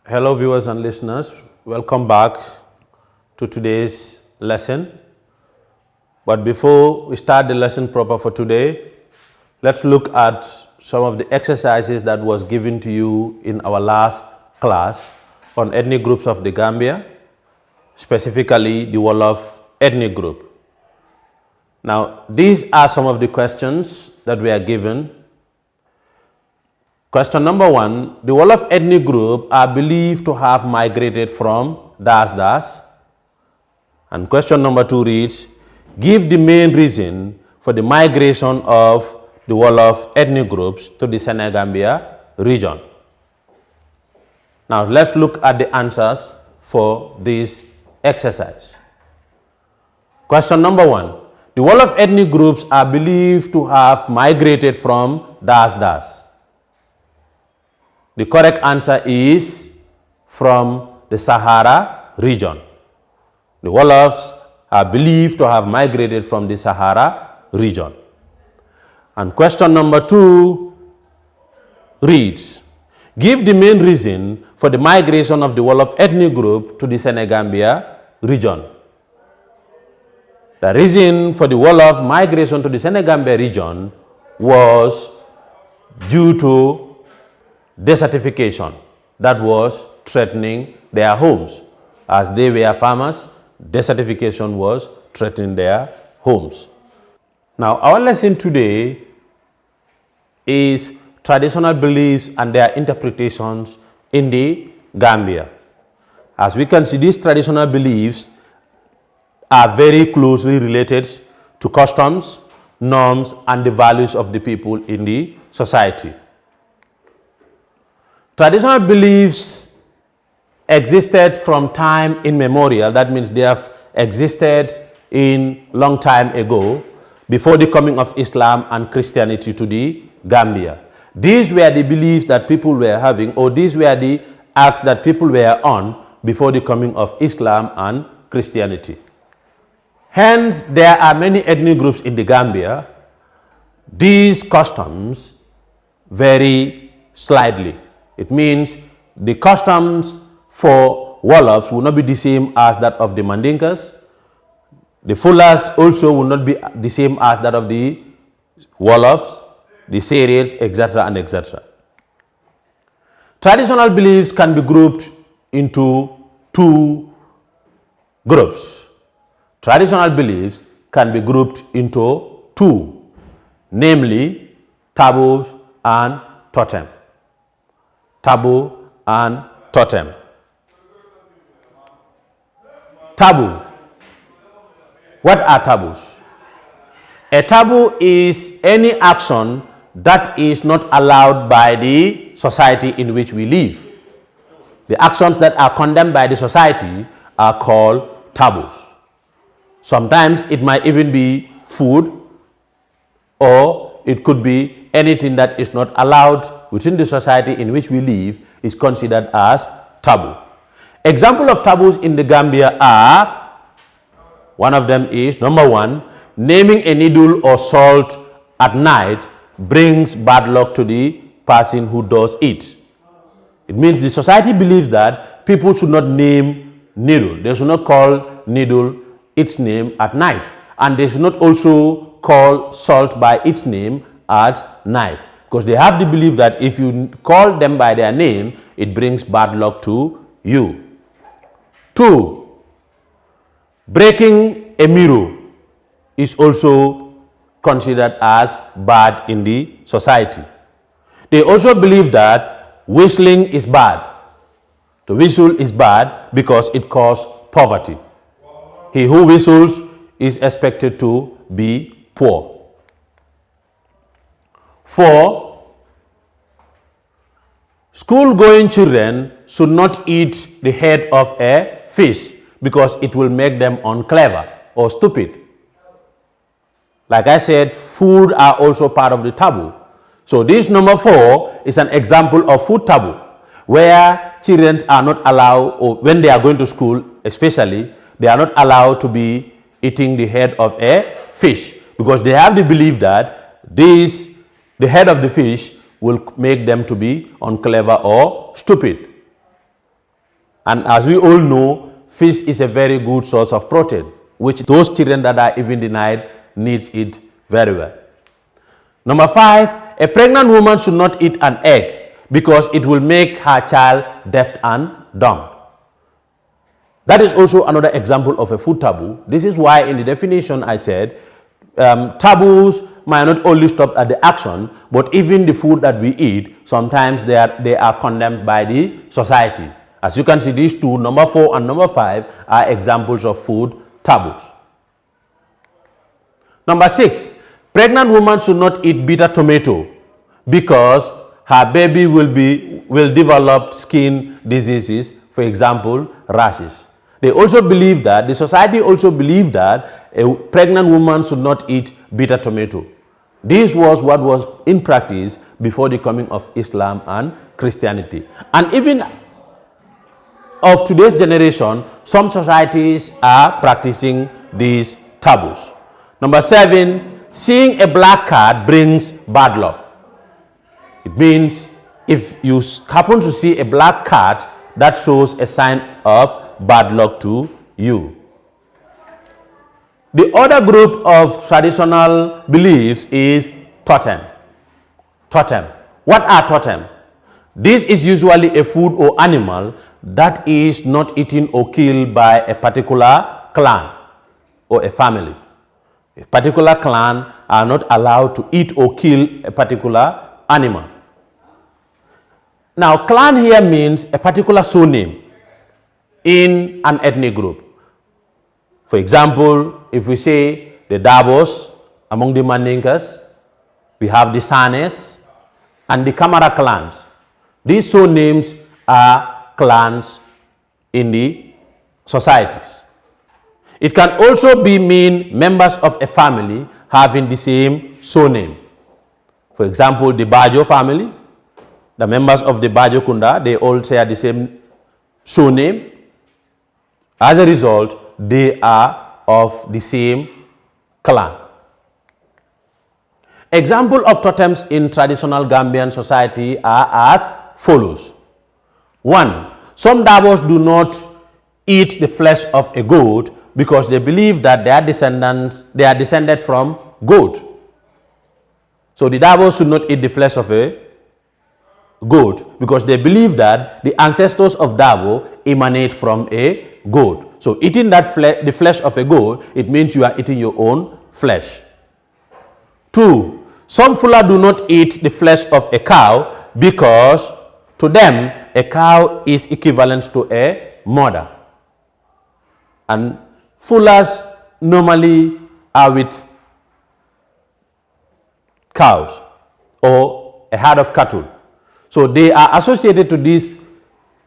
Hello viewers and listeners, welcome back to today's lesson. But before we start the lesson proper for today, let's look at some of the exercises that was given to you in our last class on ethnic groups of the Gambia, specifically the Wolof ethnic group. Now, these are some of the questions that we are given. Question number 1, the Wolof ethnic group are believed to have migrated from dash dash. And question number 2 reads, give the main reason for the migration of the Wolof ethnic groups to the Senegambia region. Now let's look at the answers for this exercise. Question number 1, the Wolof ethnic groups are believed to have migrated from dash dash. The correct answer is from the Sahara region. The Wolofs are believed to have migrated from the Sahara region. And question number 2 reads, give the main reason for the migration of the Wolof ethnic group to the Senegambia region. The reason for the Wolof migration to the Senegambia region was due to desertification that was threatening their homes. As they were farmers, desertification was threatening their homes. Now, our lesson today is traditional beliefs and their interpretations in the Gambia. As we can see, these traditional beliefs are very closely related to customs, norms, and the values of the people in the society. Traditional beliefs existed from time immemorial. That means they have existed in long time ago, before the coming of Islam and Christianity to the Gambia. These were the beliefs that people were having, or these were the acts that people were on before the coming of Islam and Christianity. Hence, there are many ethnic groups in the Gambia. These customs vary slightly. It means the customs for Wolofs will not be the same as that of the Mandinkas. The Fulas also will not be the same as that of the Wolofs, the Serials, etc. and etc. Traditional beliefs can be grouped into two groups. Traditional beliefs can be grouped into two, namely taboos and totem. Taboo and totem. Taboo. What are taboos? A taboo is any action that is not allowed by the society in which we live. The actions that are condemned by the society are called taboos. Sometimes it might even be food, or it could be anything that is not allowed within the society in which we live is considered as taboo. Example of taboos in the Gambia are, one of them is, number 1, naming a needle or salt at night brings bad luck to the person who does it. It means the society believes that people should not name needle. They should not call needle its name at night. And they should not also call salt by its name at night, because they have the belief that if you call them by their name, it brings bad luck to you. 2, breaking a mirror is also considered as bad in the society. They also believe that whistling is bad. To whistle is bad because it causes poverty. He who whistles is expected to be poor. 4, school-going children should not eat the head of a fish because it will make them unclever or stupid. Like I said, food are also part of the taboo. So this number 4 is an example of food taboo, where children are not allowed, or when they are going to school especially, they are not allowed to be eating the head of a fish, because they have the belief that the head of the fish will make them to be unclever or stupid. And as we all know, fish is a very good source of protein, which those children that are even denied needs it very well. Number 5, a pregnant woman should not eat an egg because it will make her child deaf and dumb. That is also another example of a food taboo. This is why in the definition I said taboos might not only stop at the action, but even the food that we eat, sometimes they are condemned by the society. As you can see, these two, number 4 and number 5, are examples of food taboos. Number 6, pregnant woman should not eat bitter tomato because her baby will develop skin diseases, for example, rashes. They also believe that, the society also believe that a pregnant woman should not eat bitter tomato. This was what was in practice before the coming of Islam and Christianity. And even of today's generation, some societies are practicing these taboos. Number 7, seeing a black cat brings bad luck. It means if you happen to see a black cat, that shows a sign of bad luck to you. The other group of traditional beliefs is totem. Totem. What are totem? This is usually a food or animal that is not eaten or killed by a particular clan or a family. A particular clan are not allowed to eat or kill a particular animal. Now, clan here means a particular surname in an ethnic group. For example, if we say the Dabos among the Mandinkas, we have the Sanes and the Kamara clans. These surnames are clans in the societies. It can also mean members of a family having the same surname. For example, the Bajo family, the members of the Bajo Kunda, they all share the same surname. As a result, they are of the same clan. Example of totems in traditional Gambian society are as follows. 1. Some Dabos do not eat the flesh of a goat because they believe that they are descended from goat. So the Dabos should not eat the flesh of a goat because they believe that the ancestors of Dabo emanate from a goat. So eating the flesh of a goat, it means you are eating your own flesh. 2. Some Fula do not eat the flesh of a cow because to them a cow is equivalent to a mother. And Fulas normally are with cows or a herd of cattle. So they are associated to this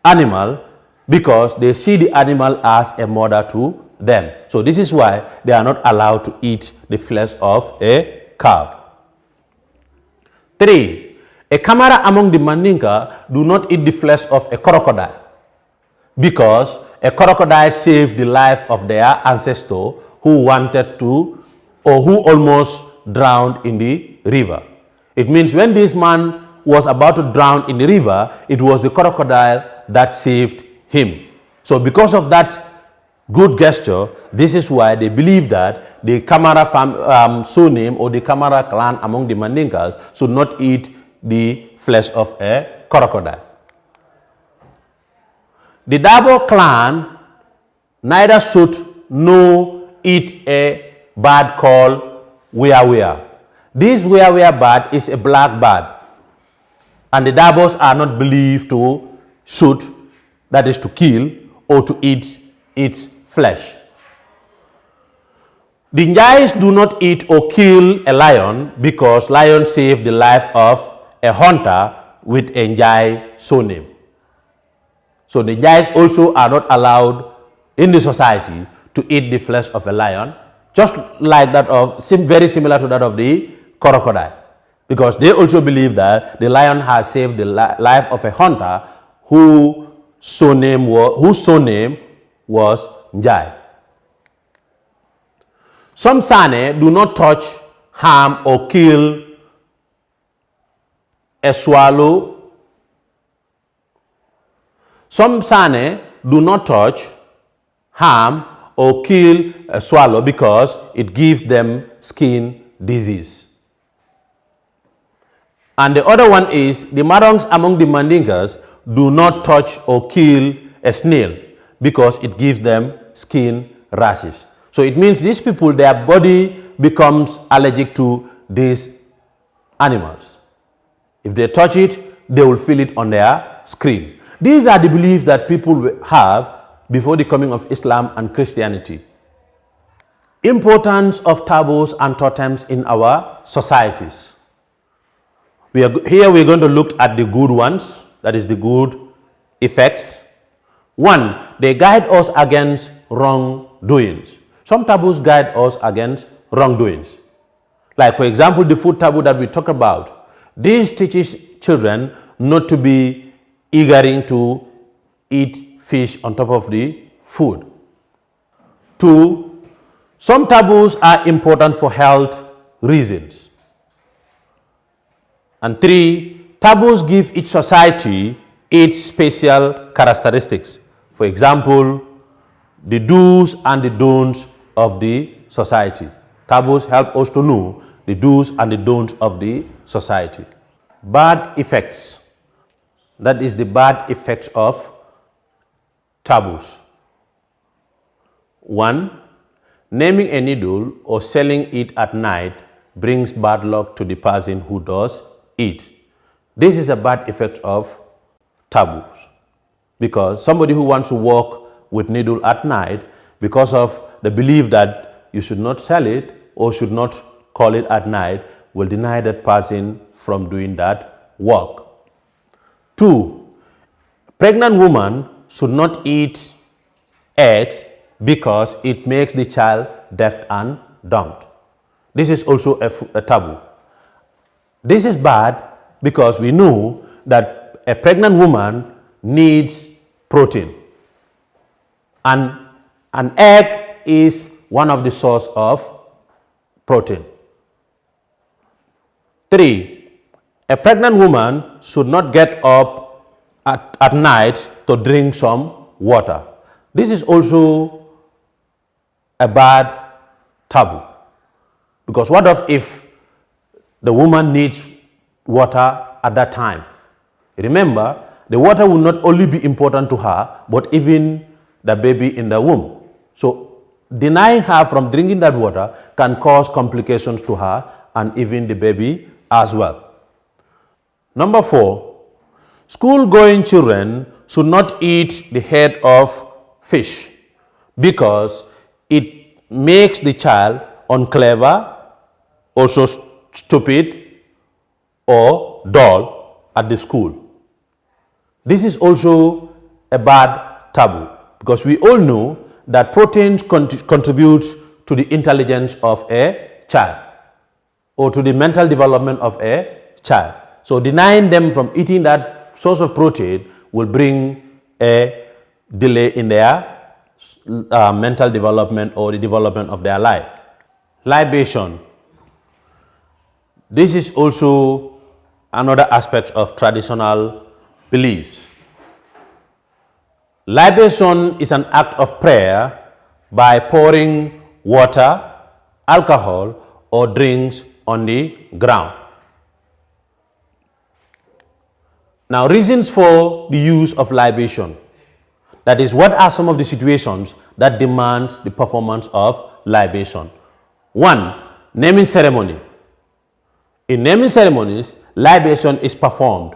animal because they see the animal as a mother to them. So this is why they are not allowed to eat the flesh of a cow. 3. A Kamara among the Mandinka do not eat the flesh of a crocodile because a crocodile saved the life of their ancestor who wanted to or who almost drowned in the river. It means when this man was about to drown in the river, it was the crocodile that saved him. So because of that good gesture, this is why they believe that the Kamara surname or the Kamara clan among the Mandinkas should not eat the flesh of a crocodile. The Dabo clan neither should nor eat a bird called wea. This wea bird is a black bird, and the Dabos are not believed to shoot, that is to kill, or to eat its flesh. The Njais do not eat or kill a lion because lion saved the life of a hunter with a Njai surname. So the Njais also are not allowed in the society to eat the flesh of a lion, just like that of, very similar to that of the crocodile, because they also believe that the lion has saved the life of a hunter whose surname was Njai. Some Sane do not touch, harm or kill a swallow. Some Sane do not touch, harm, or kill a swallow because it gives them skin disease. And the other one is the Marongs among the Mandingas do not touch or kill a snail because it gives them skin rashes. So it means these people, their body becomes allergic to these animals. If they touch it, they will feel it on their skin. These are the beliefs that people have before the coming of Islam and Christianity. Importance of taboos and totems in our societies. Here we're going to look at the good ones, that is the good effects. One, they guide us against wrongdoings. Some taboos guide us against wrongdoings. Like, for example, the food taboo that we talk about. This teaches children not to be eagering to eat fish on top of the food. Two, some taboos are important for health reasons. And three, taboos give each society its special characteristics. For example, the do's and the don'ts of the society. Taboos help us to know the do's and the don'ts of the society. Bad effects. That is the bad effects of taboos. One, naming a needle or selling it at night brings bad luck to the person who does it. This is a bad effect of taboos, because somebody who wants to walk with needle at night, because of the belief that you should not sell it or should not call it at night, will deny that person from doing that work. Two, pregnant woman should not eat eggs because it makes the child deaf and dumb. This is also a taboo. This is bad because we know that a pregnant woman needs protein, and an egg is one of the source of protein. Three, a pregnant woman should not get up at night to drink some water. This is also a bad taboo, because what if the woman needs water at that time? Remember, the water will not only be important to her, but even the baby in the womb. So denying her from drinking that water can cause complications to her and even the baby as well. Number four, school-going children should not eat the head of fish because it makes the child unclever, also stupid, or dull at the school. This is also a bad taboo, because we all know that protein contributes to the intelligence of a child or to the mental development of a child. So denying them from eating that source of protein will bring a delay in their mental development or the development of their life. Libation. This is also another aspect of traditional beliefs. Libation is an act of prayer by pouring water, alcohol, or drinks on the ground. Now, reasons for the use of libation. That is, what are some of the situations that demand the performance of libation? One, naming ceremony. In naming ceremonies, libation is performed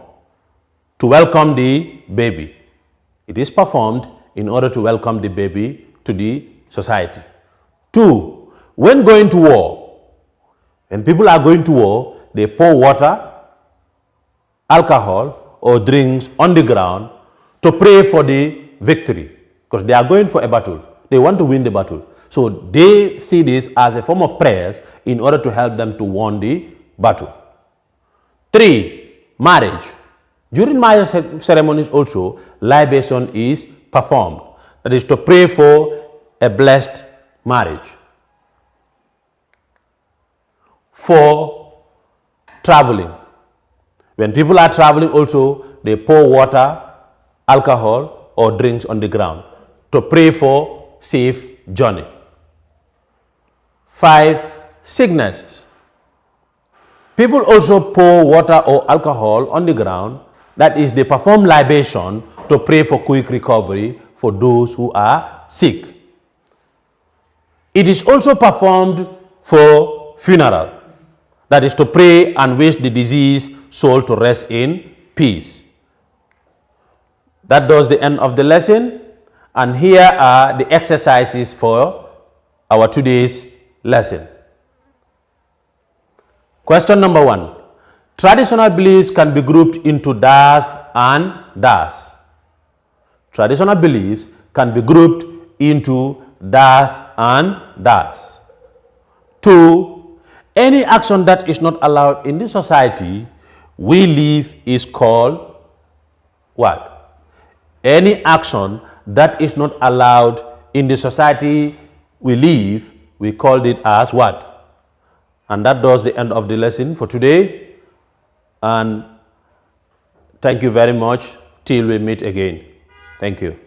to welcome the baby. It is performed in order to welcome the baby to the society. Two, when going to war, when people are going to war, they pour water, alcohol, or drinks on the ground to pray for the victory, because they are going for a battle. They want to win the battle. So they see this as a form of prayers in order to help them to win the battle. Three, marriage. During marriage ceremonies also, libation is performed. That is to pray for a blessed marriage. Four, traveling. When people are traveling also, they pour water, alcohol, or drinks on the ground to pray for safe journey. 5. Sicknesses. People also pour water or alcohol on the ground, that is, they perform libation to pray for quick recovery for those who are sick. It is also performed for funeral, that is, to pray and wish the deceased soul to rest in peace. That does the end of the lesson, and here are the exercises for our today's lesson. Question number 1. Traditional beliefs can be grouped into dash and dash. Traditional beliefs can be grouped into dash and dash. 2. Any action that is not allowed in the society we live is called what? Any action that is not allowed in the society we live, we called it as what? And that does the end of the lesson for today. And thank you very much till we meet again. Thank you.